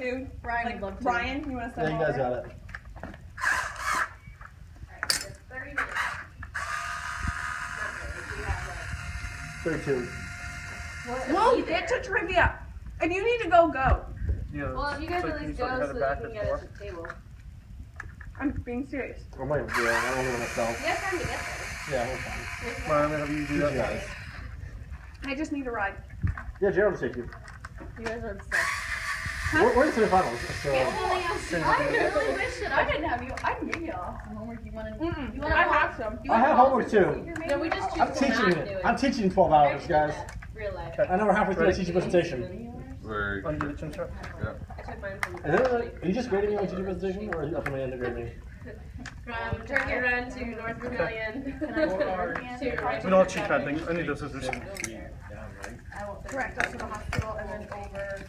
Dude, Ryan like, would love to. Ryan, you want to Yeah, step you guys over? got it. Alright, so 30 minutes. Not really. We have 32. Whoa, get to trivia. If you need to go, go. Yeah. well, if you guys so at can least start go headed so back that you and can get forth? us a table. I'm being serious. I might do it. I don't know myself. You have time to get Yeah, we're fine. there. Ryan, have you do You that? guys. I just need a ride. Yeah, Gerald will take you. You guys are obsessed. We're in the semifinals, so. I really wish that I didn't have you. I can give you all some homework you want to. Mm-mm. You want I have some. I have homework too. No, we just choose I'm to teaching not it. do it. I'm teaching 12 hours, guys. Real life. I know we're halfway through the teaching presentation. Very Undo the chin strap? Yeah. I took mine from. Are you just grading me on teaching presentation, or are you up on my end of grading? From Turkey Run to North Vermillion. We don't have cheat pad things. I need those scissors. Correct, up to the hospital and then over.